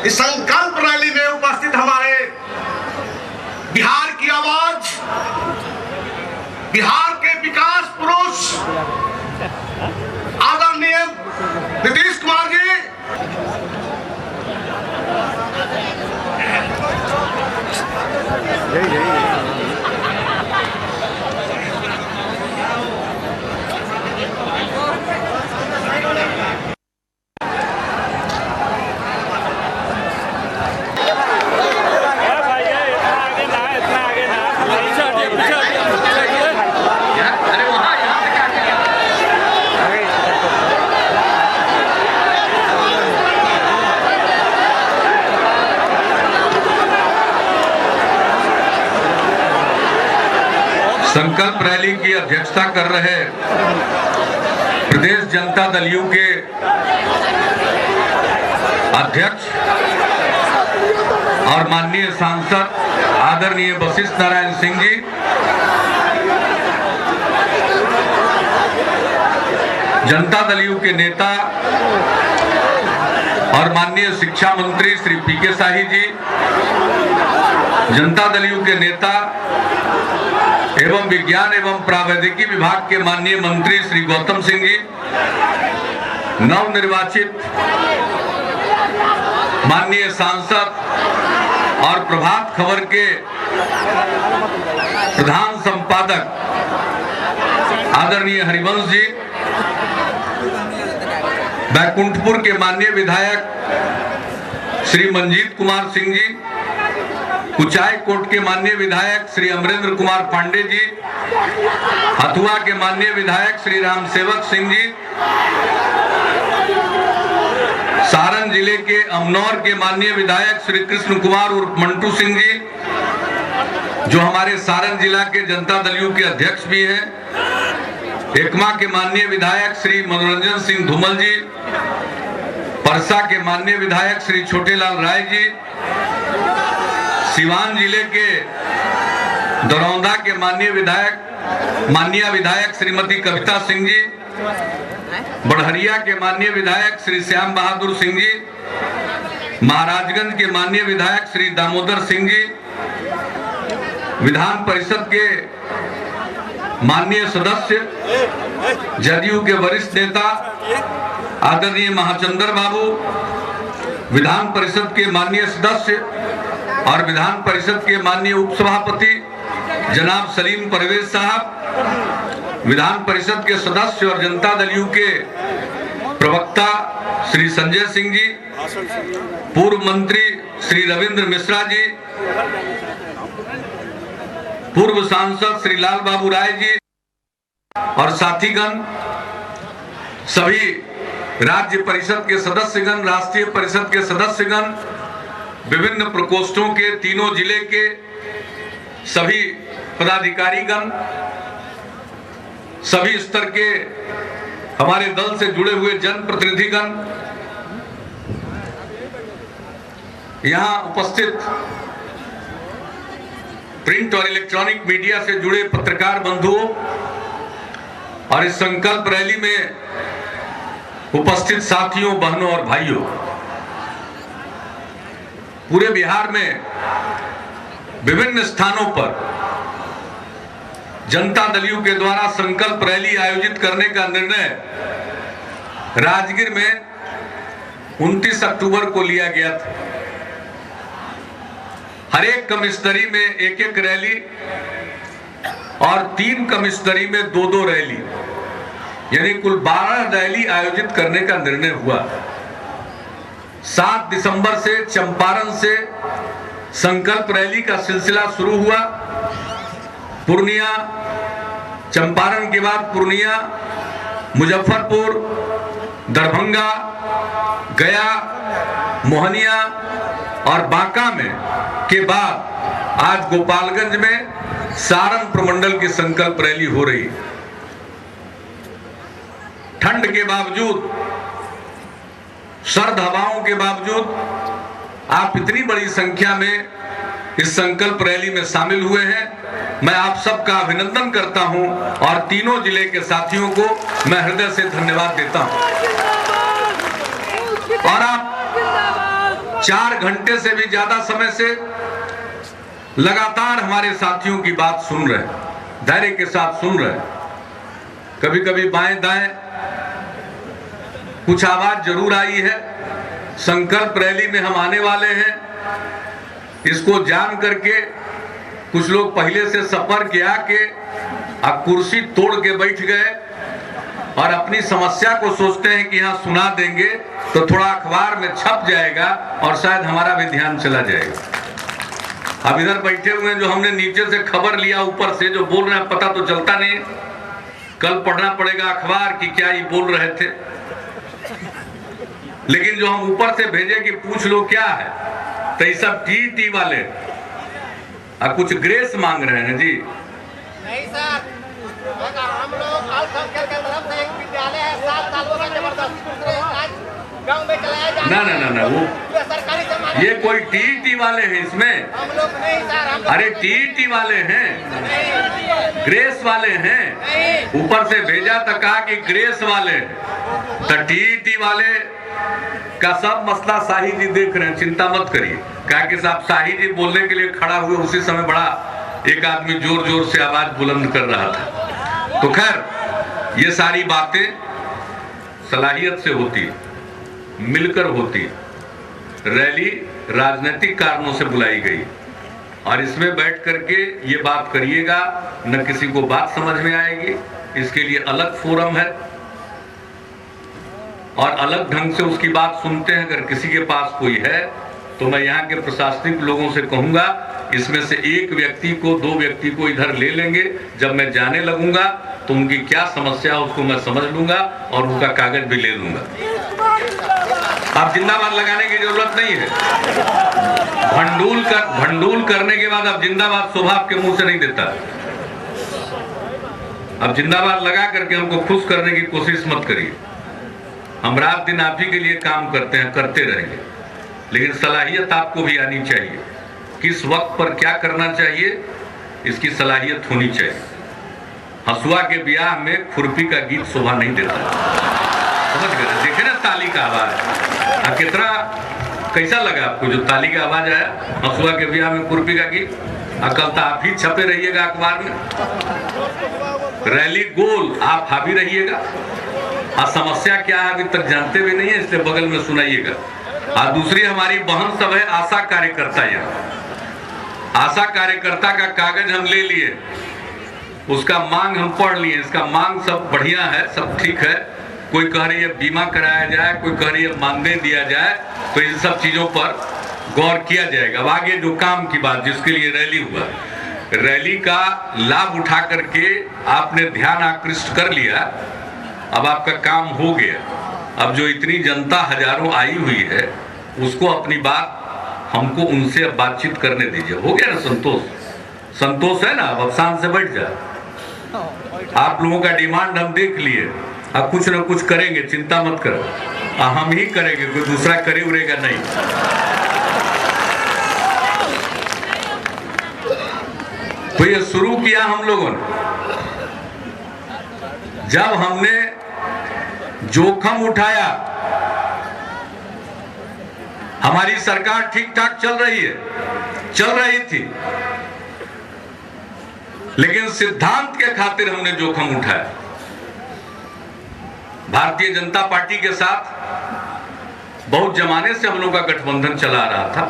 इस संकल्प रैली में उपस्थित हमारे बिहार की आवाज, बिहार के विकास पुरुष आदरणीय नीतीश कुमार जी, संकल्प रैली की अध्यक्षता कर रहे प्रदेश जनता दल यू के अध्यक्ष और माननीय सांसद आदरणीय वशिष्ठ नारायण सिंह जी, जनता दल यू के नेता और माननीय शिक्षा मंत्री श्री पीके शाही जी, जनता दल यू के नेता एवं विज्ञान एवं प्रावैधिकी विभाग के माननीय मंत्री श्री गौतम सिंह जी, नवनिर्वाचित माननीय सांसद और प्रभात खबर के प्रधान संपादक आदरणीय हरिवंश जी, बैकुंठपुर के माननीय विधायक श्री मंजीत कुमार सिंह जी, कुचाई कोट के माननीय विधायक श्री अमरेंद्र कुमार पांडे जी, हथुआ के माननीय विधायक श्री राम सेवक सिंह जी, सारण जिले के अमनौर के माननीय विधायक श्री कृष्ण कुमार उर्फ मंटू सिंह जी, जो हमारे सारण जिला के जनता दल यू के अध्यक्ष भी हैं, एकमा के माननीय विधायक श्री मनोरंजन सिंह धूमल जी, परसा के माननीय विधायक श्री छोटेलाल राय जी, सिवान जिले के दरौंदा के माननीय विधायक श्रीमती कविता सिंह जी, बढ़हरिया के माननीय विधायक श्री श्याम बहादुर सिंह जी, महाराजगंज के माननीय विधायक श्री दामोदर सिंह जी, विधान परिषद के माननीय सदस्य जदयू के वरिष्ठ नेता आदरणीय महाचंद्र बाबू, विधान परिषद के माननीय सदस्य और विधान परिषद के माननीय उपसभापति जनाब सलीम परवेज साहब, विधान परिषद के सदस्य और जनता दल यू के प्रवक्ता श्री संजय सिंह जी, पूर्व मंत्री श्री रविंद्र मिश्रा जी, पूर्व सांसद श्री लाल बाबू राय जी और साथीगण, सभी राज्य परिषद के सदस्यगण, राष्ट्रीय परिषद के सदस्यगण, विभिन्न प्रकोष्ठों के तीनों जिले के सभी पदाधिकारीगण, सभी स्तर के हमारे दल से जुड़े हुए जनप्रतिनिधिगण, यहाँ उपस्थित प्रिंट और इलेक्ट्रॉनिक मीडिया से जुड़े पत्रकार बंधुओं और इस संकल्प रैली में उपस्थित साथियों, बहनों और भाइयों, पूरे बिहार में विभिन्न स्थानों पर जनता दल यू के द्वारा संकल्प रैली आयोजित करने का निर्णय राजगीर में 29 अक्टूबर को लिया गया था। हर एक कमिश्नरी में एक एक रैली और 3 कमिश्नरी में 2-2 रैली, यानी कुल 12 रैली आयोजित करने का निर्णय हुआ। 7 दिसंबर से चंपारण से संकल्प रैली का सिलसिला शुरू हुआ। पूर्णिया, चंपारण के बाद पूर्णिया, मुजफ्फरपुर, दरभंगा, गया, मोहनिया और बांका में के बाद आज गोपालगंज में सारण प्रमंडल की संकल्प रैली हो रही। ठंड के बावजूद, सर्द हवाओं के बावजूद आप इतनी बड़ी संख्या में इस संकल्प रैली में शामिल हुए हैं। मैं आप सबका अभिनंदन करता हूं और तीनों जिले के साथियों को मैं हृदय से धन्यवाद देता हूं। और आप 4 घंटे से भी ज्यादा समय से लगातार हमारे साथियों की बात सुन रहे हैं, धैर्य के साथ सुन रहे हैं। कभी कभी बाएं दाएं कुछ आवाज जरूर आई है। संकल्प रैली में हम आने वाले हैं, इसको जान करके कुछ लोग पहले से सफर किया के कुर्सी तोड़ के बैठ गए और अपनी समस्या को सोचते हैं कि यहाँ सुना देंगे तो थोड़ा अखबार में छप जाएगा और शायद हमारा भी ध्यान चला जाएगा। अब इधर बैठे हुए हैं जो हमने नीचे से खबर लिया, ऊपर से जो बोल रहे हैं पता तो चलता नहीं। कल पढ़ना पड़ेगा अखबार कि क्या ये बोल रहे थे, लेकिन जो हम ऊपर से भेजे कि पूछ लो क्या है, तो ये सब टी वाले कुछ ग्रेस मांग रहे हैं जी। नहीं सर, हम लोग अल्पसंख्यक के तरफ से एक विद्यालय है 7 सालों का जबरदस्ती गांव में चलाया जा रहा है। ना वो सरकारी सम्मान, ये कोई टी वाले हैं इसमें? हम लोग नहीं सर, हम अरे टी वाले हैं, ग्रेस वाले हैं। ऊपर से भेजा तो कहा कि ग्रेस वाले हैं, तो टी वाले का सब मसला शाही जी देख रहे हैं, चिंता मत करिए। कहा कि साहब शाही जी बोलने के लिए खड़ा हुए, उसी समय बड़ा एक आदमी जोर जोर से आवाज बुलंद कर रहा था। तो खैर ये सारी बातें सलाहियत से होती है, मिलकर होती है। रैली राजनीतिक कारणों से बुलाई गई और इसमें बैठ करके ये बात करिएगा, न किसी को बात समझ में आएगी। इसके लिए अलग फोरम है और अलग ढंग से उसकी बात सुनते हैं। अगर किसी के पास कोई है तो मैं यहाँ के प्रशासनिक लोगों से कहूंगा, इसमें से एक व्यक्ति को 2 व्यक्ति को इधर ले लेंगे। जब मैं जाने लगूंगा तो उनकी क्या समस्या उसको मैं समझ लूंगा और उनका कागज भी ले लूंगा। अब जिंदाबाद लगाने की जरूरत नहीं है। भंडूल करने के बाद अब जिंदाबाद शोभा आपके मुंह से नहीं देता। अब जिंदाबाद लगा करके हमको खुश करने की कोशिश मत करिए। हम रात दिन आप ही के लिए काम करते हैं, करते रहेंगे, लेकिन सलाहियत आपको भी आनी चाहिए। किस वक्त पर क्या करना चाहिए, इसकी सलाहियत होनी चाहिए। हसुआ के ब्याह में खुरपी का गीत शोभा नहीं देता। समझ गए? देखे ना ताली का आवाज, कितना कैसा लगा आपको जो ताली का आवाज आया? हसुआ के ब्याह में खुरपी का गीत। कल तो आप ही छपे रहिएगा अखबार में, रैली गोल, आप हावी रहिएगा। समस्या क्या है अभी तक जानते भी नहीं है, इसलिए बगल में सुनाइएगा। दूसरी हमारी बहन सब है आशा कार्यकर्ता। यहाँ आशा कार्यकर्ता का कागज हम ले लिए, उसका मांग हम पढ़ लिए। इसका मांग सब बढ़िया है, सब ठीक है। कोई कह रही है बीमा कराया जाए, कोई कह रही है मानदेय दिया जाए, तो इन सब चीजों पर गौर किया जाएगा। अब आगे जो काम की बात, जिसके लिए रैली हुआ, रैली का लाभ उठा करके आपने ध्यान आकृष्ट कर लिया, अब आपका काम हो गया। अब जो इतनी जनता हजारों आई हुई है, उसको अपनी बात हमको उनसे अब बातचीत करने दीजिए। हो गया ना संतोष? संतोष है ना? अब शांत से बैठ जाए। आप लोगों का डिमांड हम देख लिए, अब कुछ ना कुछ करेंगे, चिंता मत करो। हम ही करेंगे, कोई दूसरा करे उरेगा नहीं। तो ये शुरू किया हम लोगों ने, जब हमने जोखम उठाया। हमारी सरकार ठीक ठाक चल रही थी, लेकिन सिद्धांत के खातिर हमने जोखम उठाया। भारतीय जनता पार्टी के साथ बहुत जमाने से हम लोग का गठबंधन चला रहा था,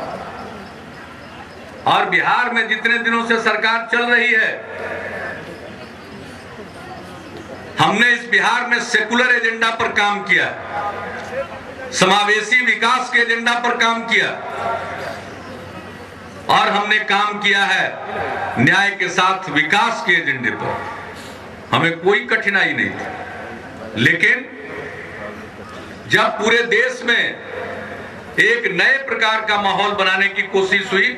और बिहार में जितने दिनों से सरकार चल रही है, हमने इस बिहार में सेकुलर एजेंडा पर काम किया, समावेशी विकास के एजेंडा पर काम किया, और हमने काम किया है न्याय के साथ विकास के एजेंडे पर। हमें कोई कठिनाई नहीं थी। लेकिन जब पूरे देश में एक नए प्रकार का माहौल बनाने की कोशिश हुई,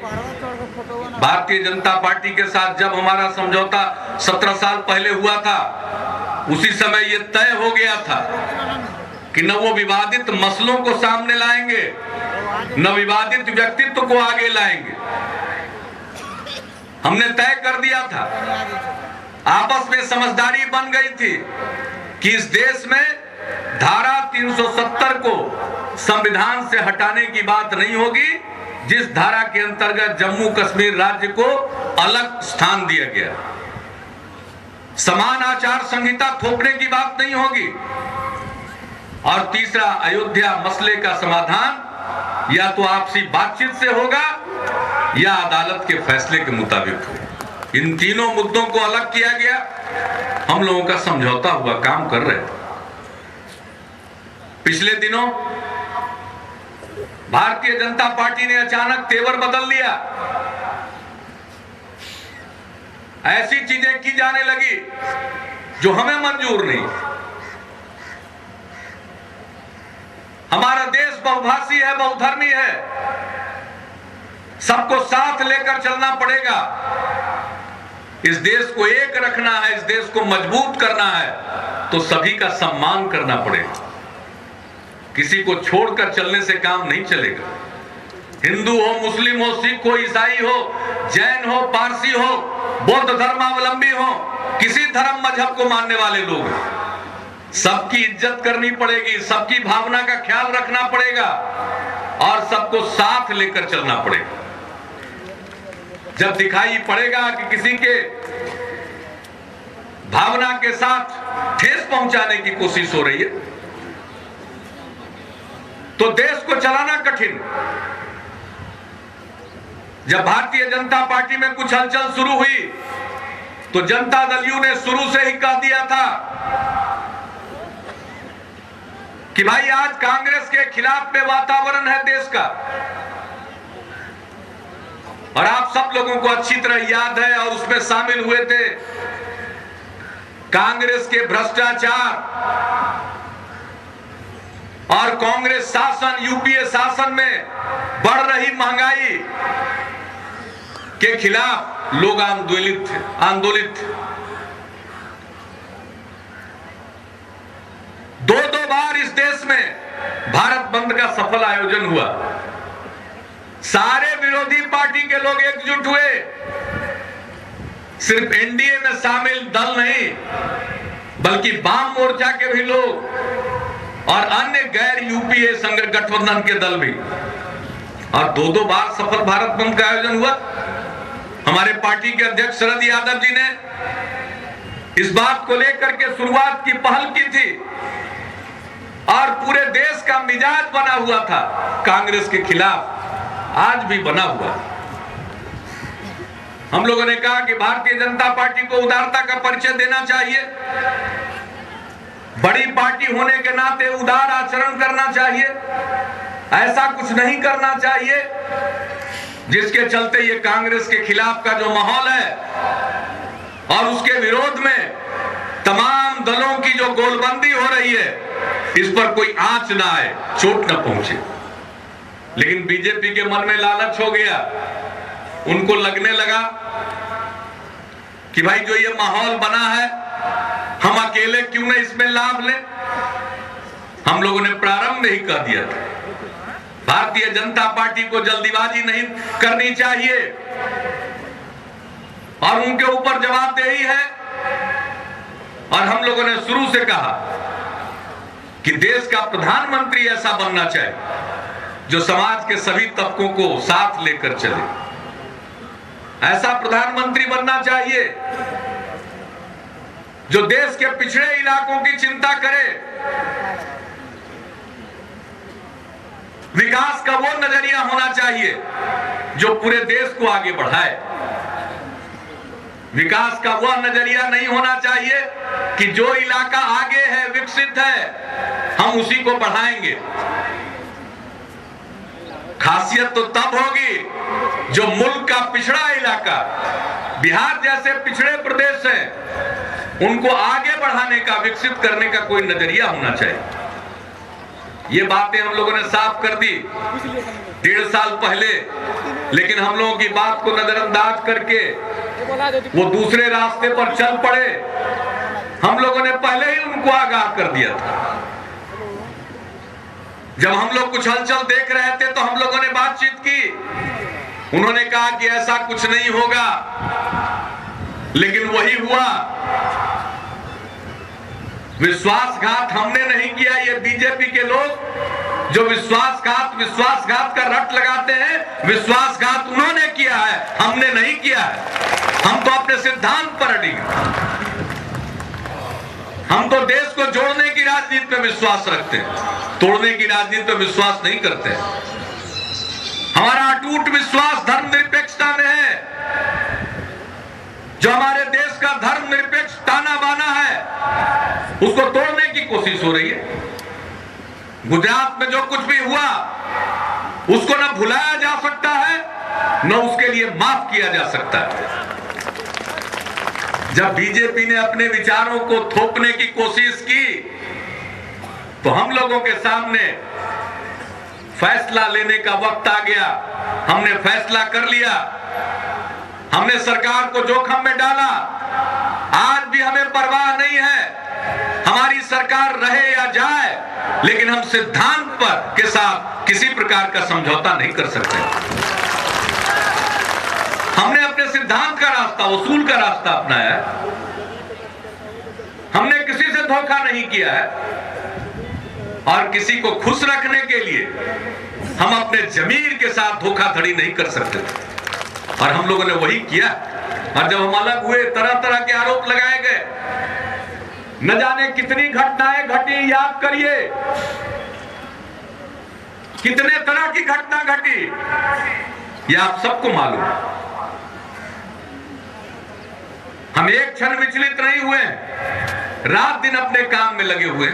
भारतीय जनता पार्टी के साथ जब हमारा समझौता 17 साल पहले हुआ था, उसी समय यह तय हो गया था कि न वो विवादित मसलों को सामने लाएंगे, न विवादित व्यक्तित्व को आगे लाएंगे। हमने तय कर दिया था, आपस में समझदारी बन गई थी कि इस देश में धारा 370 को संविधान से हटाने की बात नहीं होगी, जिस धारा के अंतर्गत जम्मू कश्मीर राज्य को अलग स्थान दिया गया। समान आचार संहिता थोपने की बात नहीं होगी। और तीसरा, अयोध्या मसले का समाधान या तो आपसी बातचीत से होगा या अदालत के फैसले के मुताबिक होगा। इन तीनों मुद्दों को अलग किया गया। हम लोगों का समझौता हुआ काम कर रहे थे। पिछले दिनों भारतीय जनता पार्टी ने अचानक तेवर बदल लिया। ऐसी चीजें की जाने लगी जो हमें मंजूर नहीं। हमारा देश बहुभाषी है, बहुधर्मी है, सबको साथ लेकर चलना पड़ेगा। इस देश को एक रखना है, इस देश को मजबूत करना है, तो सभी का सम्मान करना पड़ेगा। किसी को छोड़कर चलने से काम नहीं चलेगा। हिंदू हो, मुस्लिम हो, सिख हो, ईसाई हो, जैन हो, पारसी हो, बौद्ध धर्मावलंबी हो, किसी धर्म मजहब को मानने वाले लोग, सबकी इज्जत करनी पड़ेगी, सबकी भावना का ख्याल रखना पड़ेगा और सबको साथ लेकर चलना पड़ेगा। जब दिखाई पड़ेगा कि किसी के भावना के साथ ठेस पहुंचाने की कोशिश हो रही है, तो देश को चलाना कठिन। जब भारतीय जनता पार्टी में कुछ हलचल शुरू हुई तो जनता दल यू ने शुरू से ही कह दिया था कि भाई आज कांग्रेस के खिलाफ में वातावरण है देश का। और आप सब लोगों को अच्छी तरह याद है और उसमें शामिल हुए थे कांग्रेस के भ्रष्टाचार और कांग्रेस शासन, यूपीए शासन में बढ़ रही महंगाई के खिलाफ लोग आंदोलित थे। दो बार इस देश में भारत बंद का सफल आयोजन हुआ। सारे विरोधी पार्टी के लोग एकजुट हुए। सिर्फ एनडीए में शामिल दल नहीं, बल्कि वाम मोर्चा के भी लोग और अन्य गैर यूपीए संघ गठबंधन के दल भी। और दो बार सफल भारत बंद का आयोजन हुआ। हमारे पार्टी के अध्यक्ष शरद यादव जी ने इस बात को लेकर के शुरुआत की पहल की थी और पूरे देश का मिजाज बना हुआ था कांग्रेस के खिलाफ, आज भी बना हुआ। हम लोगों ने कहा कि भारतीय जनता पार्टी को उदारता का परिचय देना चाहिए, बड़ी पार्टी होने के नाते उदार आचरण करना चाहिए। ऐसा कुछ नहीं करना चाहिए जिसके चलते ये कांग्रेस के खिलाफ का जो माहौल है और उसके विरोध में तमाम दलों की जो गोलबंदी हो रही है, इस पर कोई आंच ना आए, चोट न पहुंचे। लेकिन बीजेपी के मन में लालच हो गया। उनको लगने लगा कि भाई जो ये माहौल बना है, हम अकेले क्यों न इसमें लाभ लें। हम लोगों ने प्रारंभ में ही कह दिया था भारतीय जनता पार्टी को जल्दीबाजी नहीं करनी चाहिए और उनके ऊपर जवाबदेही है। और हम लोगों ने शुरू से कहा कि देश का प्रधानमंत्री ऐसा बनना चाहिए जो समाज के सभी तबकों को साथ लेकर चले। ऐसा प्रधानमंत्री बनना चाहिए जो देश के पिछड़े इलाकों की चिंता करे। विकास का वो नजरिया होना चाहिए जो पूरे देश को आगे बढ़ाए। विकास का वह नजरिया नहीं होना चाहिए कि जो इलाका आगे है, विकसित है, हम उसी को बढ़ाएंगे। खासियत तो तब होगी जो मुल्क का पिछड़ा इलाका, बिहार जैसे पिछड़े प्रदेश है, उनको आगे बढ़ाने का, विकसित करने का कोई नजरिया होना चाहिए। ये बातें हम लोगों ने साफ कर दी 1.5 साल पहले, लेकिन हम लोगों की बात को नजरअंदाज करके वो दूसरे रास्ते पर चल पड़े। हम लोगों ने पहले ही उनको आगाह कर दिया था। जब हम लोग कुछ हलचल देख रहे थे तो हम लोगों ने बातचीत की। उन्होंने कहा कि ऐसा कुछ नहीं होगा, लेकिन वही हुआ। विश्वासघात हमने नहीं किया, ये बीजेपी के लोग जो विश्वासघात का रट लगाते हैं, विश्वासघात उन्होंने किया है, हमने नहीं किया है। हम तो अपने सिद्धांत पर अड़िग, हम तो देश को जोड़ने की राजनीति में विश्वास रखते हैं, तोड़ने की राजनीति में विश्वास नहीं करते। हमारा अटूट विश्वास धर्मनिरपेक्षता में है। जो हमारे देश का धर्मनिरपेक्ष ताना बाना है, उसको तोड़ने की कोशिश हो रही है। गुजरात में जो कुछ भी हुआ, उसको न भुलाया जा सकता है, न उसके लिए माफ किया जा सकता है। जब बीजेपी ने अपने विचारों को थोपने की कोशिश की, तो हम लोगों के सामने फैसला लेने का वक्त आ गया। हमने फैसला कर लिया, हमने सरकार को जोखिम में डाला। आज भी हमें परवाह नहीं है, हमारी सरकार रहे या जाए, लेकिन हम सिद्धांत पर के साथ किसी प्रकार का समझौता नहीं कर सकते। हमने अपने सिद्धांत का रास्ता, उसूल का रास्ता अपनाया है। हमने किसी से धोखा नहीं किया है, और किसी को खुश रखने के लिए हम अपने जमीर के साथ धोखाधड़ी नहीं कर सकते, और हम लोगों ने वही किया। और जब हम अलग हुए, तरह तरह के आरोप लगाए गए, न जाने कितनी घटनाएं घटी। याद करिए, कितने तरह की घटना घटी, यह आप सबको मालूम है। हम एक क्षण विचलित नहीं हुए, रात दिन अपने काम में लगे हुए,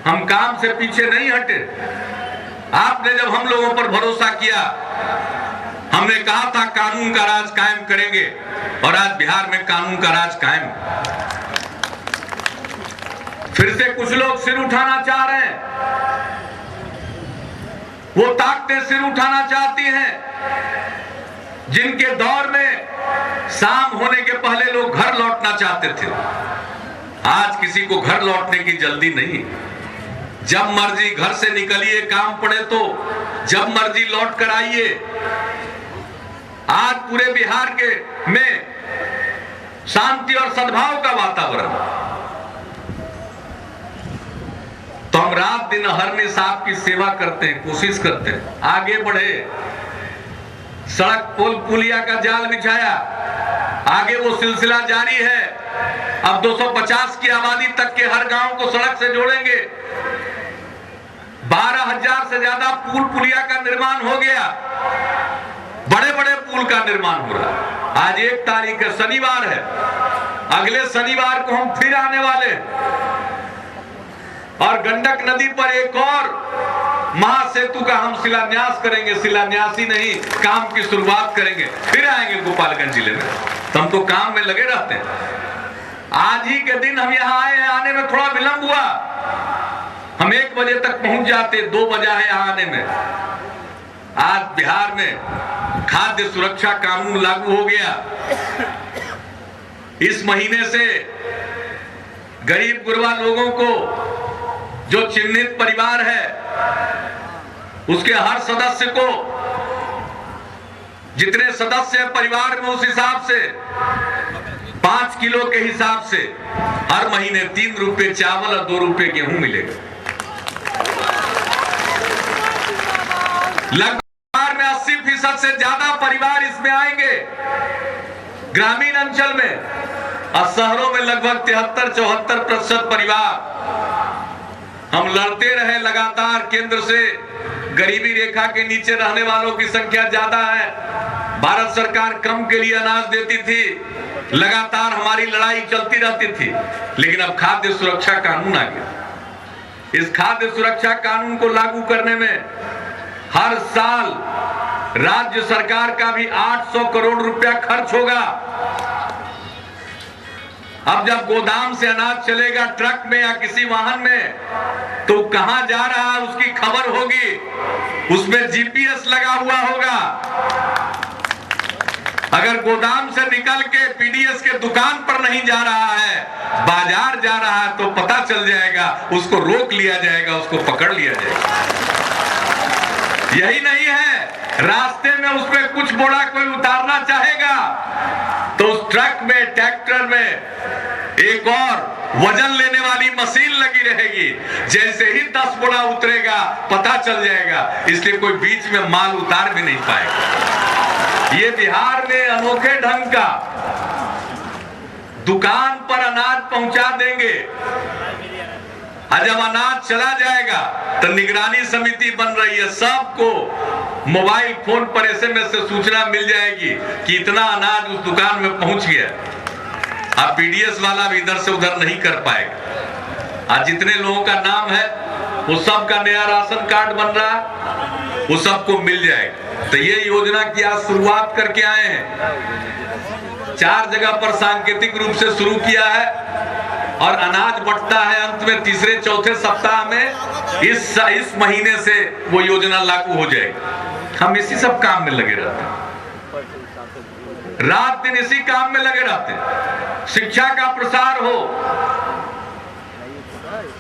हम काम से पीछे नहीं हटे। आपने जब हम लोगों पर भरोसा किया, हमने कहा था कानून का राज कायम करेंगे, और आज बिहार में कानून का राज कायम। फिर से कुछ लोग सिर उठाना चाह रहे हैं, वो ताकतें सिर उठाना चाहती हैं जिनके दौर में शाम होने के पहले लोग घर लौटना चाहते थे। आज किसी को घर लौटने की जल्दी नहीं। जब मर्जी घर से निकलिए, काम पड़े तो जब मर्जी लौट कर आइए। आज पूरे बिहार के में शांति और सद्भाव का वातावरण। तो हम रात दिन अहर्निश आपकी सेवा करते हैं, कोशिश करते हैं आगे बढ़े। सड़क पुल पुलिया का जाल बिछाया, आगे वो सिलसिला जारी है। अब 250 की आबादी तक के हर गांव को सड़क से जोड़ेंगे। 12,000 से ज्यादा पुल पुलिया का निर्माण हो गया, बड़े बड़े पुल का निर्माण हो रहा है। आज 1 तारीख है, शनिवार है, अगले शनिवार को हम फिर आने वाले, और गंडक नदी पर एक और महासेतु का हम शिलान्यास करेंगे। शिलान्यास ही नहीं, काम की शुरुआत करेंगे। फिर आएंगे गोपालगंज जिले में। तो हम तो काम में लगे रहते हैं। आज ही के दिन हम यहाँ आए हैं, आने में थोड़ा विलंब हुआ। हम 1 बजे तक पहुंच जाते, 2 बजा है यहाँ आने में। आज बिहार में खाद्य सुरक्षा कानून लागू हो गया। इस महीने से गरीब गुरबा लोगों को, जो चिन्हित परिवार है, उसके हर सदस्य को, जितने सदस्य हैं परिवार में, उस हिसाब से 5 किलो के हिसाब से हर महीने 3 रुपए चावल और 2 रुपए गेहूं मिलेगा। लगभग में 80% से ज्यादा परिवार इसमें आएंगे ग्रामीण अंचल में, और शहरों में लगभग 73-74% परिवार। हम लड़ते रहे लगातार केंद्र से। गरीबी रेखा के नीचे रहने वालों की संख्या ज्यादा है। भारत सरकार कम के लिए अनाज देती थी, लगातार हमारी लड़ाई चलती रहती थी। लेकिन अब खाद्य सुरक्षा कानून आ गया। इस खाद्य सुरक्षा कानून को लागू करने में हर साल राज्य सरकार का भी 800 करोड़ रुपया खर्च होगा। अब जब गोदाम से अनाज चलेगा ट्रक में या किसी वाहन में, तो कहां जा रहा है उसकी खबर होगी, उसमें जीपीएस लगा हुआ होगा। अगर गोदाम से निकल के पीडीएस के दुकान पर नहीं जा रहा है, बाजार जा रहा है, तो पता चल जाएगा, उसको रोक लिया जाएगा, उसको पकड़ लिया जाएगा। यही नहीं है, रास्ते में उसमें कुछ बोरा कोई उतारना चाहेगा तो उस ट्रक में, ट्रैक्टर में एक और वजन लेने वाली मशीन लगी रहेगी। जैसे ही 10 बोरा उतरेगा पता चल जाएगा, इसलिए कोई बीच में माल उतार भी नहीं पाएगा। ये बिहार में अनोखे ढंग का दुकान पर अनाज पहुंचा देंगे, और जब अनाज चला जाएगा तो निगरानी समिति बन रही है, सबको मोबाइल फोन पर SMS से सूचना मिल जाएगी कि इतना अनाज उस दुकान में पहुंच गया। अब PDS वाला भी इधर से उधर नहीं कर पाएगा। आज जितने लोगों का नाम है वो सब का नया राशन कार्ड बन रहा है, वो सबको मिल जाएगा। तो ये योजना की आज शुरुआत करके आए हैं। 4 जगह पर सांकेतिक रूप से शुरू किया है और अनाज बंटता है अंत में तीसरे चौथे सप्ताह में। इस महीने से वो योजना लागू हो जाएगी। हम इसी सब काम में लगे रहते हैं, रात दिन इसी काम में लगे रहते हैं। शिक्षा का प्रसार हो।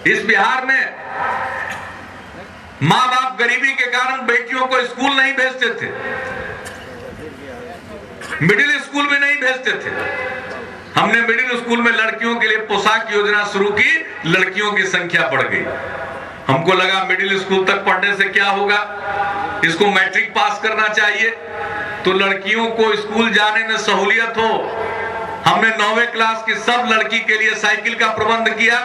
इस बिहार में माँ बाप गरीबी के कारण बेटियों को स्कूल नहीं भेजते थे, मिडिल स्कूल में नहीं भेजते थे। हमने मिडिल स्कूल में लड़कियों के लिए पोशाक योजना शुरू की, लड़कियों की संख्या बढ़ गई। हमको लगा मिडिल स्कूल तक पढ़ने से क्या होगा, इसको मैट्रिक पास करना चाहिए तो लड़कियों को स्कूल जाने में सहूलियत हो। हमने 9वीं क्लास की सब लड़की के लिए साइकिल का प्रबंध किया।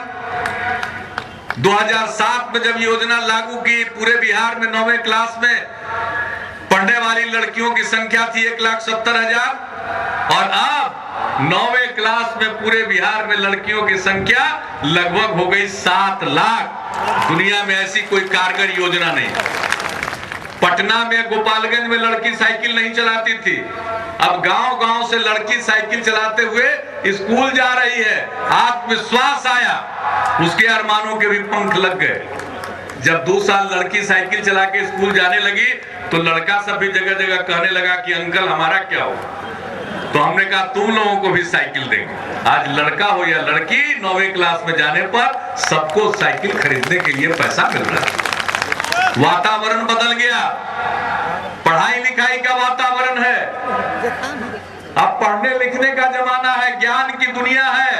2007 में जब योजना लागू की, पूरे बिहार में 9वीं क्लास में पढ़ने वाली लड़कियों की संख्या थी 1,70,000 और अब 9वीं क्लास में पूरे बिहार में लड़कियों की संख्या लगभग हो गई 7 लाख। दुनिया में ऐसी कोई कारगर योजना नहीं। पटना में, गोपालगंज में लड़की साइकिल नहीं चलाती थी, अब गांव-गांव से लड़की साइकिल चलाते हुए स्कूल जा रही है। आत्मविश्वास आया, उसके अरमानों के भी पंख लग गए। जब 2 साल लड़की साइकिल चला के स्कूल जाने लगी तो लड़का सब भी जगह जगह कहने लगा कि अंकल हमारा क्या हो। तो हमने कहा तुम लोगों को भी साइकिल देंगे। आज लड़का हो या लड़की 9वीं क्लास में जाने पर सबको साइकिल खरीदने के लिए पैसा मिल रहा है। वातावरण बदल गया, पढ़ाई लिखाई का वातावरण है। अब पढ़ने लिखने का जमाना है, ज्ञान की दुनिया है।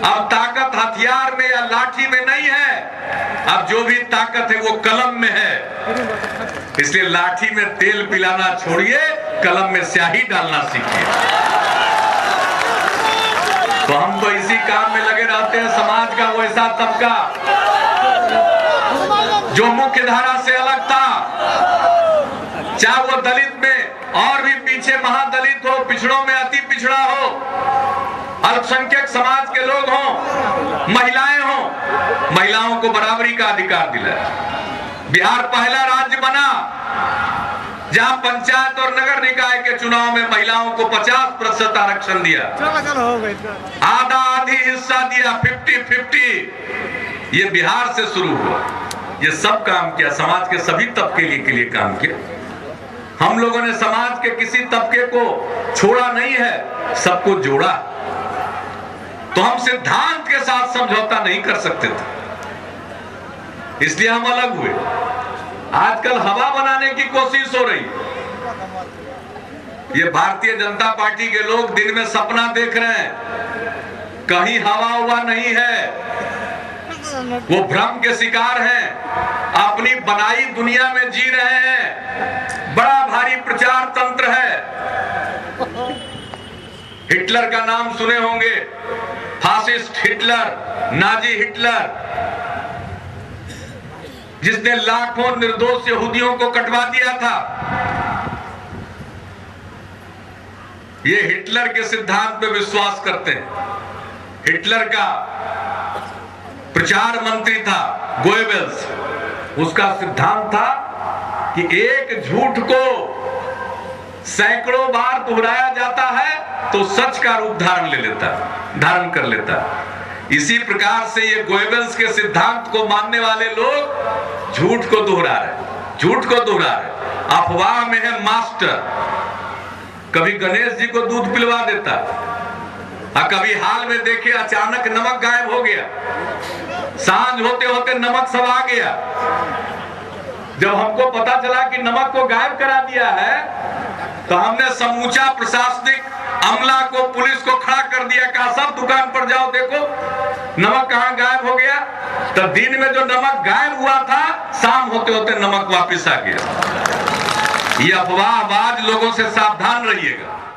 अब ताकत हथियार में या लाठी में नहीं है, अब जो भी ताकत है वो कलम में है। इसलिए लाठी में तेल पिलाना छोड़िए, कलम में स्याही डालना सीखिए। तो हम तो इसी काम में लगे रहते हैं। समाज का वैसा तबका जो मुख्य धारा से अलग था, चाहे वो दलित में और भी पीछे महादलित हो, पिछड़ों में अति पिछड़ा हो, अल्पसंख्यक समाज के लोग हों, महिलाएं हों, महिलाओं को बराबरी का अधिकार दिलाया। बिहार पहला राज्य बना जहां पंचायत और नगर निकाय के चुनाव में महिलाओं को 50% आरक्षण दिया, आधा आधी हिस्सा दिया, 50-50। ये बिहार से शुरू हुआ। ये सब काम किया, समाज के सभी तबके के लिए काम किया। हम लोगों ने समाज के किसी तबके को छोड़ा नहीं है, सबको जोड़ा। तो हम सिद्धांत के साथ समझौता नहीं कर सकते थे, इसलिए हम अलग हुए। आजकल हवा बनाने की कोशिश हो रही। ये भारतीय जनता पार्टी के लोग दिन में सपना देख रहे हैं, कहीं हवा हुआ नहीं है, वो भ्रम के शिकार हैं, अपनी बनाई दुनिया में जी रहे हैं। बड़ा भारी प्रचार तंत्र है। हिटलर का नाम सुने होंगे, फासिस्ट हिटलर, नाजी हिटलर, जिसने लाखों निर्दोष यहूदियों को कटवा दिया था। ये हिटलर के सिद्धांत में विश्वास करते हैं। हिटलर का प्रचार मंत्री था गोएबल्स, उसका सिद्धांत था कि एक झूठ को सैकड़ों बार दोहराया जाता है तो सच का रूप धारण कर लेता है। इसी प्रकार से ये गोएबल्स के सिद्धांत को मानने वाले लोग झूठ को दोहरा रहे, अफवाह में है मास्टर। कभी गणेश जी को दूध पिलवा देता, और कभी हाल में देखे अचानक नमक गायब हो गया, सांझ होते होते नमक सब आ गया। जब हमको पता चला कि नमक को गायब करा दिया है तो हमने समूचा प्रशासनिक अमला को, पुलिस को खड़ा कर दिया, कहा सब दुकान पर जाओ, देखो नमक कहां गायब हो गया। तो दिन में जो नमक गायब हुआ था, शाम होते होते नमक वापस आ गया। ये अफवाहबाज लोगों से सावधान रहिएगा।